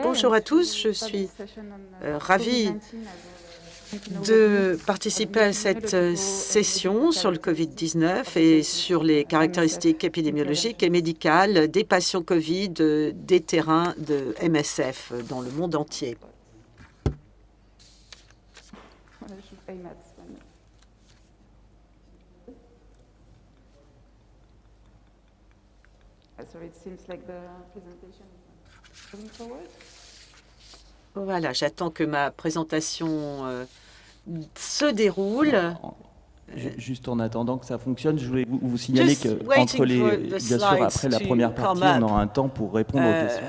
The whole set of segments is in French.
Bonjour à tous, je suis ravie de participer à cette session sur le Covid-19 et sur les caractéristiques épidémiologiques et médicales des patients Covid des terrains de MSF dans le monde entier. Voilà, j'attends que ma présentation se déroule. Juste en attendant que ça fonctionne, je voulais vous signaler qu'entre bien sûr, après la première partie, on aura un temps pour répondre aux questions.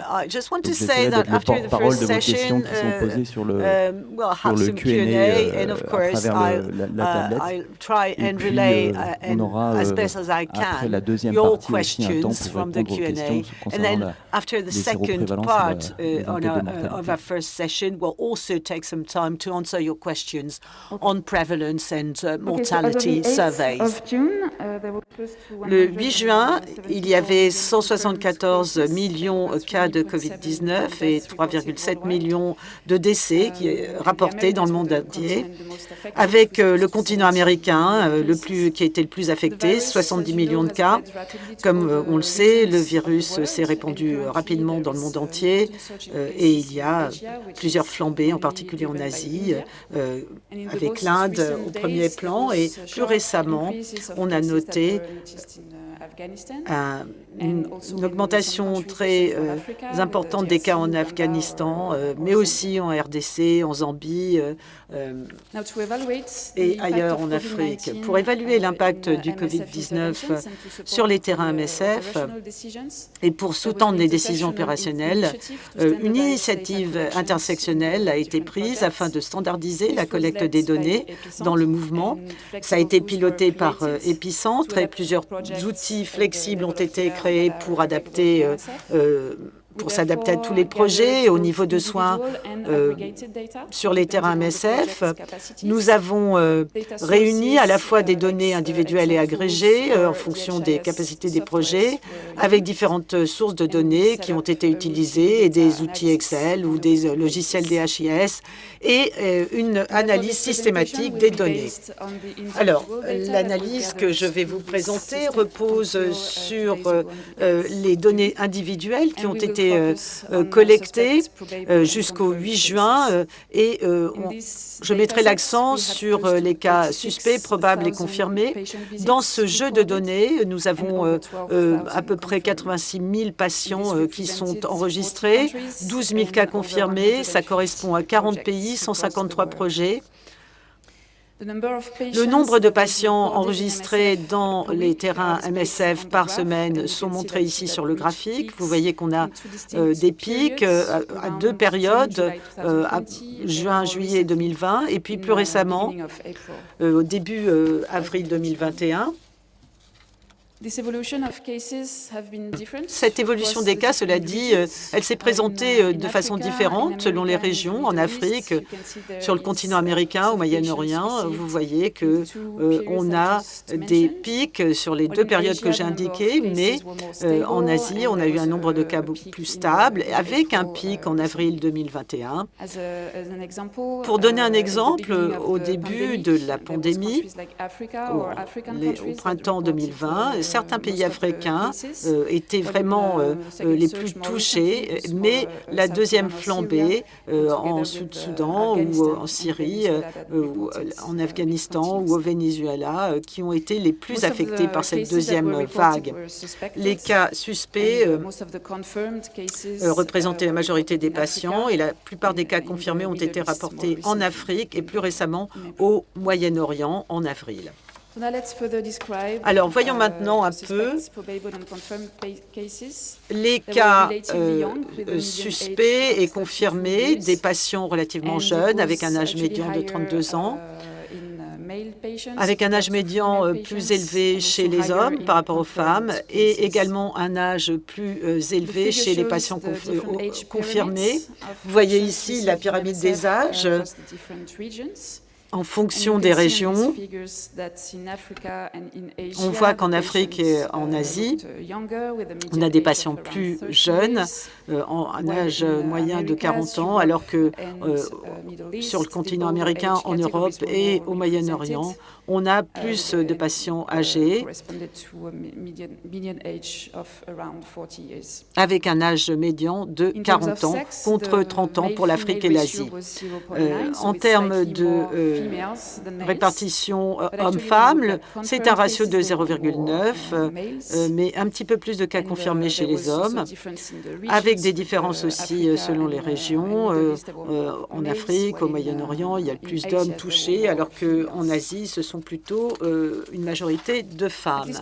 Donc, j'essaierai d'être le porte-parole de vos questions qui sont posées sur le Q&A à travers la tablette. Et puis, on aura, après la deuxième partie aussi, un temps pour répondre aux questions concernant les séroprévalences et la mortality. Le 8 juin, il y avait 174 millions de cas de Covid-19 et 3,7 millions de décès rapportés dans le monde entier, avec le continent américain qui a été le plus affecté, 70 millions de cas. Comme on le sait, le virus s'est répandu rapidement dans le monde entier et il y a plusieurs flambées, en particulier en Asie, avec l'Inde au premier plan. Et plus récemment, on a noté une augmentation très importante des cas en Afghanistan, mais aussi en RDC, en Zambie et ailleurs en Afrique. Pour évaluer l'impact du Covid-19 sur les terrains MSF et pour sous-tendre les décisions opérationnelles, une initiative intersectionnelle a été prise afin de standardiser la collecte des données dans le mouvement. Ça a été piloté par Epicentre et plusieurs outils flexibles ont été créés pour s'adapter à tous les projets au niveau de soins sur les terrains MSF. Nous avons réuni à la fois des données individuelles et agrégées en fonction des capacités des projets, avec différentes sources de données qui ont été utilisées et des outils Excel ou des logiciels DHIS et une analyse systématique des données. Alors, l'analyse que je vais vous présenter repose sur les données individuelles qui ont été collectées jusqu'au 8 juin et je mettrai l'accent sur les cas suspects, probables et confirmés. Dans ce jeu de données, nous avons à peu près 86 000 patients qui sont enregistrés, 12 000 cas confirmés, ça correspond à 40 pays, 153 projets. Le nombre de patients enregistrés dans les terrains MSF par semaine sont montrés ici sur le graphique. Vous voyez qu'on a des pics à deux périodes, à juin-juillet 2020 et puis plus récemment, au début avril 2021. Cette évolution des cas, cela dit, elle s'est présentée de façon différente selon les régions. En Afrique, sur le continent américain, au Moyen-Orient, vous voyez qu'on a des pics sur les deux périodes que j'ai indiquées, mais en Asie, on a eu un nombre de cas beaucoup plus stable, avec un pic en avril 2021. Pour donner un exemple, au début de la pandémie, au printemps 2020, certains pays africains étaient vraiment les plus touchés, mais la deuxième flambée en Sud-Soudan ou en Syrie, ou en Afghanistan ou au Venezuela, qui ont été les plus affectés par cette deuxième vague. Les cas suspects représentaient la majorité des patients et la plupart des cas confirmés ont été rapportés en Afrique et plus récemment au Moyen-Orient en avril. Alors, voyons maintenant un peu les cas suspects et confirmés des patients relativement jeunes avec un âge médian de 32 ans, avec un âge médian plus élevé chez les hommes par rapport aux femmes et également un âge plus élevé chez les patients confirmés. Vous voyez ici la pyramide des âges. en fonction des régions. On voit qu'en Afrique et en Asie, on a des patients plus jeunes, en âge moyen de 40 ans, alors que sur le continent américain, en Europe et au Moyen-Orient, on a plus de patients âgés avec un âge médian de 40 ans contre 30 ans pour l'Afrique et l'Asie. En termes de répartition homme-femme, c'est un ratio de 0,9, mais un petit peu plus de cas confirmés chez les hommes, avec des différences aussi selon les régions. En Afrique, au Moyen-Orient, il y a plus d'hommes touchés, alors qu'en Asie, ce sont plutôt une majorité de femmes.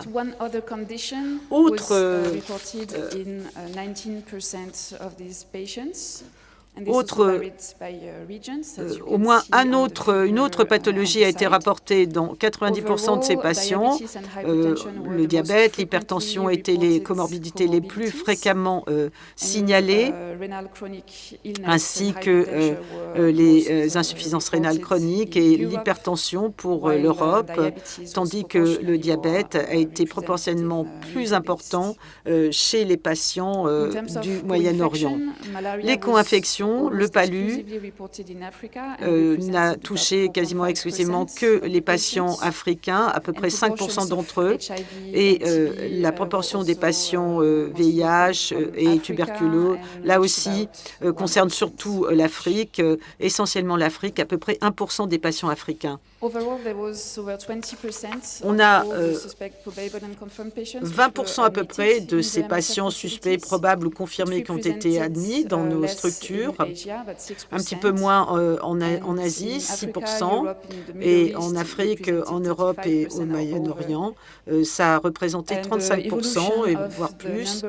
Au moins une autre pathologie a été rapportée dans 90% de ces patients. Le diabète, l'hypertension étaient les comorbidités les plus fréquemment signalées, ainsi que les insuffisances rénales chroniques et l'hypertension pour l'Europe, tandis que le diabète a été proportionnellement plus important chez les patients du Moyen-Orient. Les co-infections, le palu n'a touché quasiment exclusivement que les patients africains, à peu près 5% d'entre eux, et la proportion des patients VIH et tuberculeux, là aussi, concerne surtout l'Afrique, essentiellement l'Afrique, à peu près 1% des patients africains. On a 20% à peu près de ces patients suspects, probables ou confirmés qui ont été admis dans nos structures, un petit peu moins en Asie, 6%, et en Afrique, en Europe et au Moyen-Orient, ça a représenté 35%, et voire plus.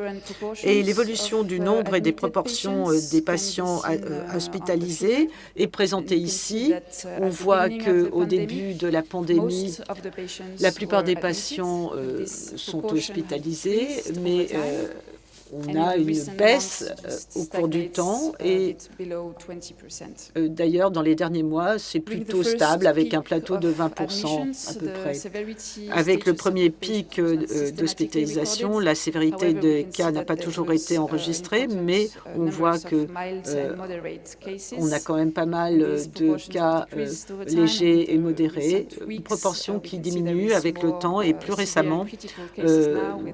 Et l'évolution du nombre et des proportions des patients hospitalisés est présentée ici. On voit qu'au début de la pandémie, la plupart des patients sont hospitalisés, mais on a une baisse au cours du temps et d'ailleurs, dans les derniers mois, c'est plutôt stable avec un plateau de 20% à peu près. Avec le premier pic d'hospitalisation, la sévérité des cas n'a pas toujours été enregistrée, mais on voit que on a quand même pas mal de cas légers et modérés, une proportion qui diminue avec le temps et plus récemment,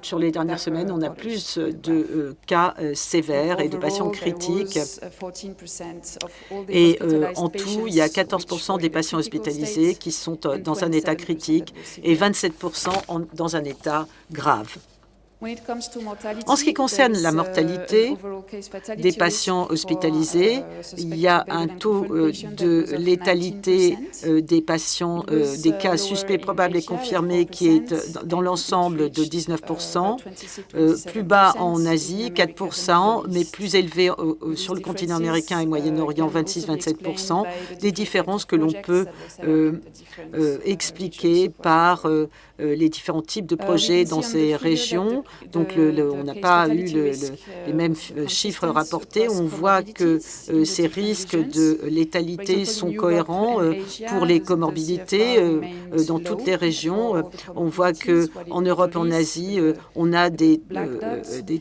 sur les dernières semaines, on a plus de cas sévères et de patients critiques. Et en tout, il y a 14% des patients hospitalisés qui sont dans un état critique et 27% dans un état grave. En ce qui concerne la mortalité des patients hospitalisés, il y a un taux de létalité des patients, des cas suspects, probables et confirmés qui est dans l'ensemble de 19%, plus bas en Asie, 4%, mais plus élevé sur le continent américain et Moyen-Orient, 26-27%, des différences que l'on peut expliquer par les différents types de projets dans ces régions. Donc, on n'a pas eu les mêmes chiffres rapportés. On voit que ces risques de létalité sont cohérents pour les comorbidités dans toutes les régions. On voit qu'en Europe et en Asie, on a des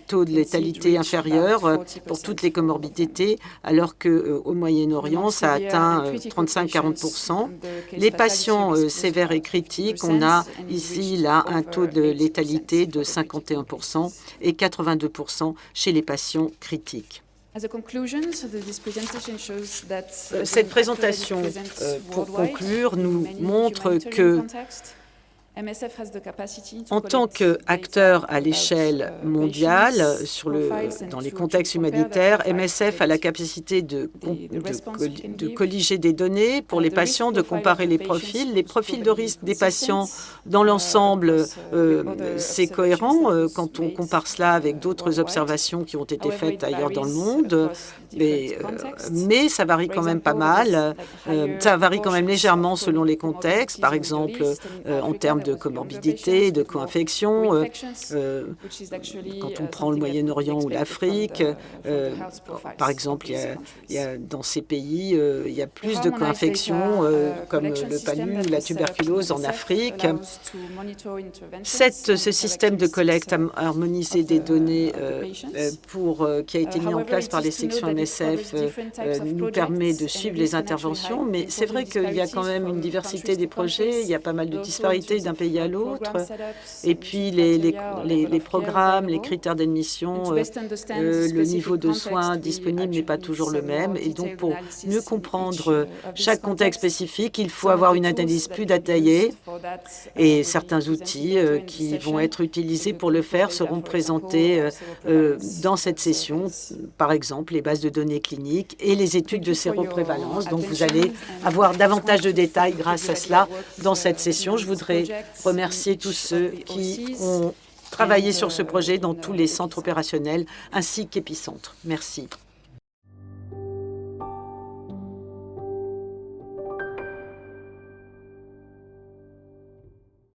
taux de létalité inférieurs pour toutes les comorbidités, alors qu'au Moyen-Orient, ça atteint 35-40%. Les patients sévères et critiques, on a ici là un taux de létalité de 51% et 82% chez les patients critiques. Cette présentation, pour conclure, nous montre que en tant qu'acteur à l'échelle mondiale, dans les contextes humanitaires, MSF a la capacité de colliger des données pour les patients, de comparer les profils de risque des patients dans l'ensemble. C'est cohérent quand on compare cela avec d'autres observations qui ont été faites ailleurs dans le monde, mais ça varie quand même pas mal. Ça varie quand même légèrement selon les contextes, par exemple en termes de comorbidité, de co-infection. Quand on prend le Moyen-Orient ou l'Afrique, par exemple, dans ces pays, il y a plus de co-infections comme le palu ou la tuberculose en Afrique. Ce système de collecte harmonisé des données qui a été mis en place par les sections MSF nous permet de suivre les interventions, mais c'est vrai qu'il y a quand même une diversité des projets, il y a pas mal de disparités d'un pays à l'autre, et puis les programmes, les critères d'admission, le niveau de soins disponible n'est pas toujours le même, et donc pour mieux comprendre chaque contexte spécifique, il faut avoir une analyse plus détaillée, et certains outils qui vont être utilisés pour le faire seront présentés dans cette session, par exemple les bases de données cliniques et les études de séroprévalence. Donc vous allez avoir davantage de détails grâce à cela dans cette session. Je voudrais remercier tous ceux qui ont travaillé sur ce projet dans tous les centres opérationnels ainsi qu'Épicentre. Merci.